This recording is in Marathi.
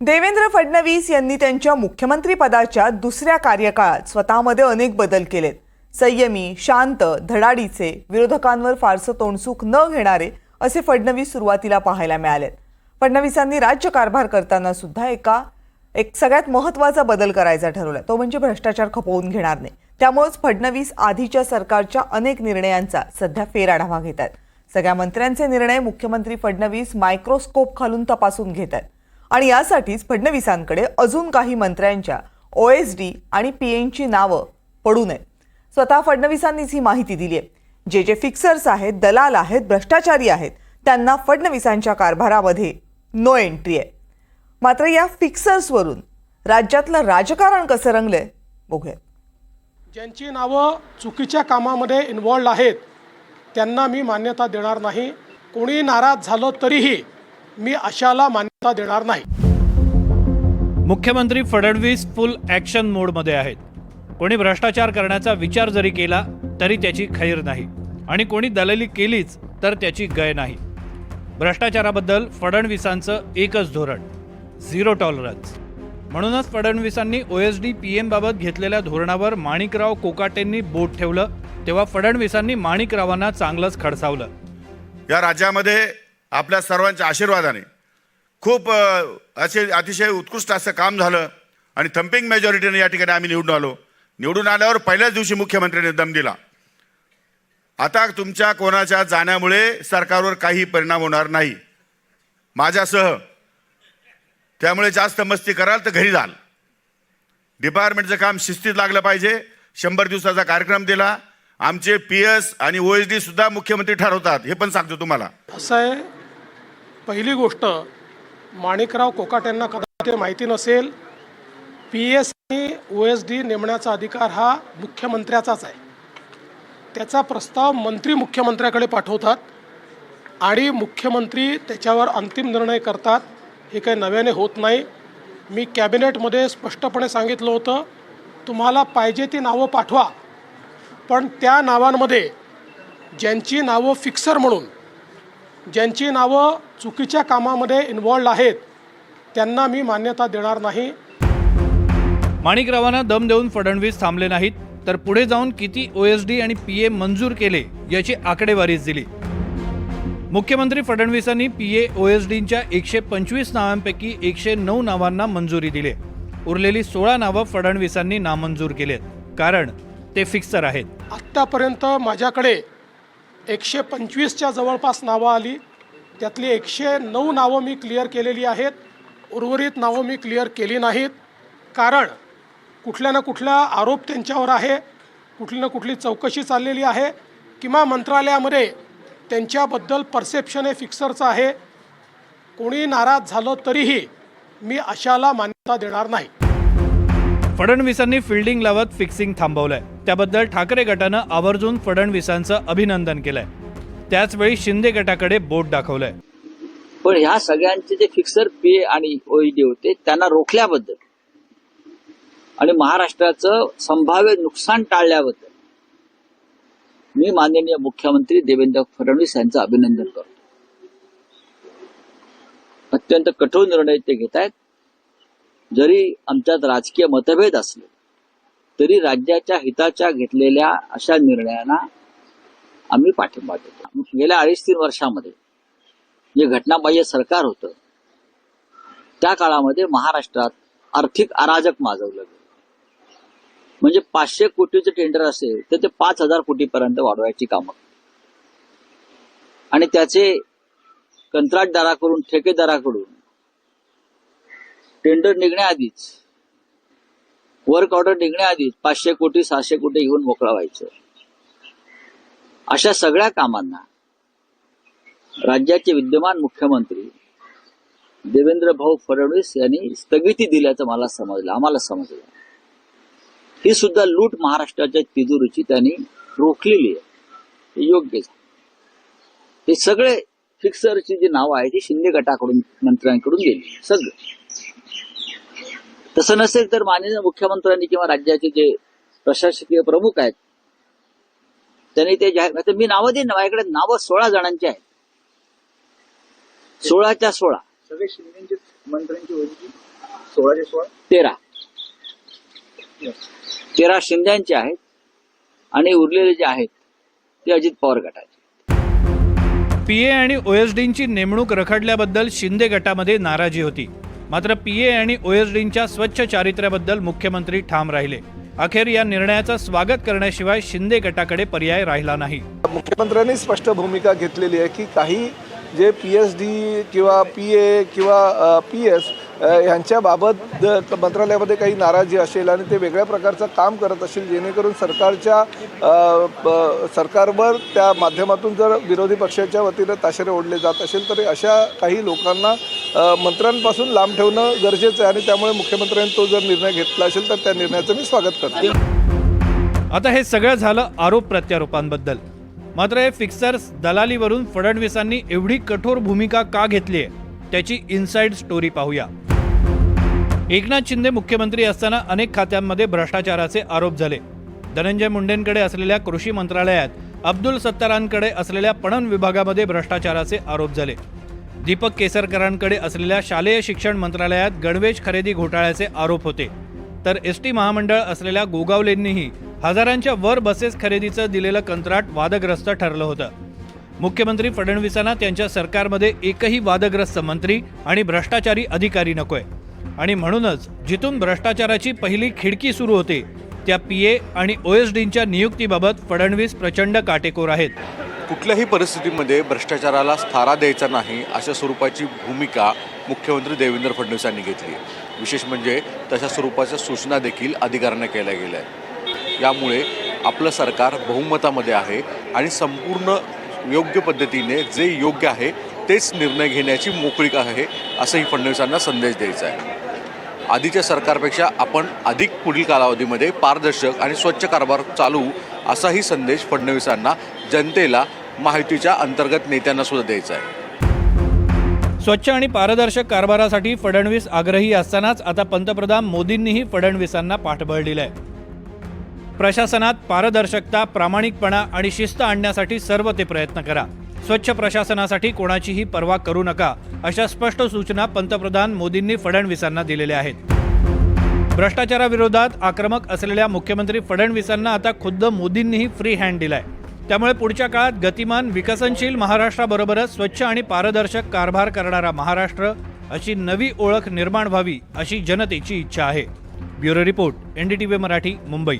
देवेंद्र फडणवीस यांनी त्यांच्या मुख्यमंत्री पदाच्या दुसऱ्या कार्यकाळात स्वतःमध्ये अनेक बदल केलेत. संयमी, शांत, धडाडीचे, विरोधकांवर फारसं तोंडसुख न घेणारे असे फडणवीस सुरुवातीला पाहायला मिळालेत. फडणवीसांनी राज्य कारभार करताना सुद्धा एक सगळ्यात महत्त्वाचा बदल करायचा ठरवला, तो म्हणजे भ्रष्टाचार खपवून घेणार नाही. त्यामुळेच फडणवीस आधीच्या सरकारच्या अनेक निर्णयांचा सध्या फेरआढावा घेत आहेत. सगळ्या मंत्र्यांचे निर्णय मुख्यमंत्री फडणवीस मायक्रोस्कोप खालून तपासून घेत आहेत आणि यासाठीच फडणवीसांकडे अजून काही मंत्र्यांच्या OSD आणि PNची नावं पडू नयेत. स्वतः फडणवीसांनीच ही माहिती दिली आहे. जे फिक्सर्स आहेत, दलाल आहेत, भ्रष्टाचारी आहेत, त्यांना फडणवीसांच्या कारभारामध्ये नो एंट्री आहे. मात्र या फिक्सर्सवरून राज्यातलं राजकारण कसं रंगलंय बघूया. ज्यांची नावं चुकीच्या कामामध्ये इन्व्हॉल्ड आहेत त्यांना मी मान्यता देणार नाही. कोणी नाराज झालं तरीही मी अशाला मान्यता देणार नाही. मुख्यमंत्री फडणवीस फुल ॲक्शन मोडमध्ये आहेत. कोणी भ्रष्टाचार करण्याचा विचार जरी केला तरी त्याची खैर नाही आणि कोणी दलाली केलीच तर त्याची गय नाही. भ्रष्टाचाराबद्दल फडणवीसांचं एकच धोरण, झिरो टॉलरन्स. म्हणूनच फडणवीसांनी OSD PM बाबत घेतलेल्या धोरणावर माणिकराव कोकाटेंनी बोट ठेवलं तेव्हा फडणवीसांनी माणिकरावांना चांगलंच खडसावलं. या राज्यामध्ये आपल्या सर्वांच्या आशीर्वादाने खूप अतिशय उत्कृष्ट असं काम झालं आणि थम्पिंग मेजॉरिटीने या ठिकाणी आम्ही निवडून आलो. निवडून आल्यावर पहिल्याच दिवशी मुख्यमंत्र्यांनी दम दिला. आता तुमच्या कोणाच्या जाण्यामुळे सरकारवर काही परिणाम होणार नाही माझ्यासह. त्यामुळे जास्त मस्ती कराल तर घरी जाल. डिपार्टमेंटचं काम शिस्तीत लागलं पाहिजे. 100 दिवसाचा कार्यक्रम दिला. आमचे PS आणि OSD सुद्धा मुख्यमंत्री ठरवतात, हे पण सांगतो तुम्हाला. असं आहे, पहिली गोष्ट माणिकराव कोकाटेंना कदाचित माहिती नसेल, PS आणि OSD नेमण्याचा अधिकार हा मुख्यमंत्र्याचाच आहे. त्याचा प्रस्ताव मंत्री मुख्यमंत्र्याकडे पाठवतात आणि मुख्यमंत्री त्याच्यावर अंतिम निर्णय करतात. हे काही नव्याने होत नाही. मी कॅबिनेटमध्ये स्पष्टपणे सांगितलं होतं, तुम्हाला पाहिजे ती नावं पाठवा, पण त्या नावांमध्ये ज्यांची नावं फिक्सर म्हणून, ज्यांची नावं चुकीच्या कामामध्ये इन्व्हॉल्ड आहेत त्यांना मी मान्यता देणार नाही. माणिकरावांना दम देऊन फडणवीस थांबले नाहीत तर पुढे जाऊन किती OSD आणि PM मंजूर केले याची आकडेवारीच दिली. मुख्यमंत्री फडणवीसांनी PA OSDच्या 125 नावांपैकी 109 नावांना मंजुरी दिली. उरलेली 16 नावं फडणवीसांनी नामंजूर केलेत, कारण ते फिक्सर आहेत. आत्तापर्यंत माझ्याकडे 125च्या जवळपास नावं आली. त्यातली 109 नावं मी क्लिअर केलेली आहेत. उर्वरित नावं मी क्लिअर केली नाहीत, कारण कुठल्या ना कुठला आरोप त्यांच्यावर आहे, कुठली ना कुठली चौकशी चाललेली आहे किंवा मंत्रालयामध्ये त्यांच्याबद्दल परसेप्शन हे फिक्सरचं आहे. कोणी नाराज झालं तरीही मी अशाला मान्यता देणार नाही. फडणवीसांनी फिल्डिंग लावत फिक्सिंग थांबवलंय. त्याबद्दल ठाकरे गटानं आवर्जून फडणवीसांचं अभिनंदन केलंय. त्याचवेळी शिंदे गटाकडे बोट दाखवलंय. पण ह्या सगळ्यांचे जे फिक्सर PA आणि OSD होते त्यांना रोखल्याबद्दल आणि महाराष्ट्राचं संभाव्य नुकसान टाळल्याबद्दल मी माननीय मुख्यमंत्री देवेंद्र फडणवीस यांचं अभिनंदन करतो. अत्यंत कठोर निर्णय ते घेत आहेत. जरी आमच्यात राजकीय मतभेद असले तरी राज्याच्या हिताच्या घेतलेल्या अशा निर्णयांना आम्ही पाठिंबा देतो. गेल्या 2.5-3 वर्षामध्ये जे घटनाबाह्य सरकार होतं त्या काळामध्ये महाराष्ट्रात आर्थिक अराजक माजवलं गेलं. म्हणजे 500 कोटीचं टेंडर असेल तर ते 5,000 कोटीपर्यंत वाढवायची कामं आणि त्याचे कंत्राटदाराकडून, ठेकेदाराकडून टेंडर निघण्याआधीच, वर्क ऑर्डर निघण्याआधीच 500 कोटी 600 कोटी घेऊन मोकळा व्हायचं. अशा सगळ्या कामांना राज्याचे विद्यमान मुख्यमंत्री देवेंद्र भाऊ फडणवीस यांनी स्थगिती दिल्याचं आम्हाला समजलं. ही सुद्धा लूट महाराष्ट्राच्या तिजोरीची त्यांनी रोखलेली आहे. हे योग्य आहे. हे सगळे फिक्सरची जी नावं आहेत ती शिंदे गटाकडून, मंत्र्यांकडून गेली सगळं. तसं नसेल तर माननीय मुख्यमंत्र्यांनी किंवा राज्याचे जे प्रशासकीय प्रमुख आहेत त्यांनी ते जाहीर, मी नावं देईन ना, माझ्याकडे नावं 16 जणांची आहेत. 16च्या 16 मंत्र्यांची वयस्ती 16 13 शिंद्यांचे आहेत आणि उरलेले जे आहेत ते अजित पवार गटाचे. पीए आणि ओएसडींची नेमणूक रखडल्याबद्दल शिंदे गटामध्ये नाराजी होती. मात्र पीए आणि ओएसडींच्या स्वच्छ चारित्र्याबद्दल मुख्यमंत्री ठाम राहिले. अखेर या निर्णयाचं स्वागत करण्याशिवाय शिंदे गटाकडे पर्याय राहिला नाही. मुख्यमंत्र्यांनी स्पष्ट भूमिका घेतलेली आहे की काही जे PSD किंवा PA किंवा PS यांच्याबाबत मंत्रालयामध्ये काही नाराजी असेल आणि ते वेगळ्या प्रकारचं काम करत असेल जेणेकरून सरकारवर त्या माध्यमातून जर विरोधी पक्षाच्या वतीनं ताशेरे ओढले जात असेल तर अशा काही लोकांना मंत्र्यांपासून लांब ठेवणं गरजेचं आहे आणि त्यामुळे मुख्यमंत्र्यांनी तो जर निर्णय घेतला असेल तर त्या निर्णयाचं मी स्वागत करतो. आता हे सगळं झालं आरोप प्रत्यारोपांबद्दल. मात्र हे फिक्सर्स दलालीवरून फडणवीसांनी एवढी कठोर भूमिका का घेतली आहे त्याची इनसाइड स्टोरी पाहूया. एकनाथ शिंदे मुख्यमंत्री असताना अनेक खात्यांमध्ये भ्रष्टाचाराचे आरोप झाले. धनंजय मुंडेंकडे असलेल्या कृषी मंत्रालयात, अब्दुल सत्तारांकडे असलेल्या पणन विभागामध्ये भ्रष्टाचाराचे आरोप झाले. दीपक केसरकरांकडे असलेल्या शालेय शिक्षण मंत्रालयात गणवेश खरेदी घोटाळ्याचे आरोप होते. तर SD महामंडळ असलेल्या गोगावलेंनीही हजारांच्या वर बसेस खरेदीचं दिलेलं कंत्राट वादग्रस्त ठरलं होतं. मुख्यमंत्री फडणवीसांना त्यांच्या सरकारमध्ये एकही वादग्रस्त मंत्री आणि भ्रष्टाचारी अधिकारी नकोय आणि म्हणूनच जिथून भ्रष्टाचाराची पहिली खिडकी सुरू होते त्या PA आणि OSDंच्या नियुक्तीबाबत फडणवीस प्रचंड काटेकोर आहेत. कुठल्याही परिस्थितीमध्ये भ्रष्टाचाराला थारा द्यायचा नाही अशा स्वरूपाची भूमिका मुख्यमंत्री देवेंद्र फडणवीसांनी घेतली आहे. विशेष म्हणजे तशा स्वरूपाच्या सूचना देखील अधिकाऱ्यांना केल्या गेल्या आहेत. यामुळे आपलं सरकार बहुमतामध्ये आहे आणि संपूर्ण योग्य पद्धतीने जे योग्य आहे तेच निर्णय घेण्याची मोकळीक आहे असंही फडणवीसांना संदेश द्यायचा आहे. आधीच्या सरकारपेक्षा आपण अधिक पुढील कालावधीमध्ये पारदर्शक आणि स्वच्छ कारभार चालू असाही संदेश फडणवीसांना जनतेला महायुतीच्या अंतर्गत नेत्यांना सुद्धा द्यायचा आहे. स्वच्छ आणि पारदर्शक कारभारासाठी फडणवीस आग्रही असतानाच आता पंतप्रधान मोदींनीही फडणवीसांना पाठबळ दिलंय. प्रशासनात पारदर्शकता, प्रामाणिकपणा आणि शिस्त आणण्यासाठी सर्व ते प्रयत्न करा. स्वच्छ प्रशासनासाठी कोणाचीही पर्वा करू नका अशा स्पष्ट सूचना पंतप्रधान मोदींनी फडणवीसांना दिलेल्या आहेत. भ्रष्टाचाराविरोधात आक्रमक असलेल्या मुख्यमंत्री फडणवीसांना आता खुद्द मोदींनीही फ्री हँड दिलाय. त्यामुळे पुढच्या काळात गतिमान विकसनशील महाराष्ट्राबरोबरच स्वच्छ आणि पारदर्शक कारभार करणारा महाराष्ट्र अशी नवी ओळख निर्माण व्हावी अशी जनतेची इच्छा आहे. Bureau report, NDTV Marathi, Mumbai.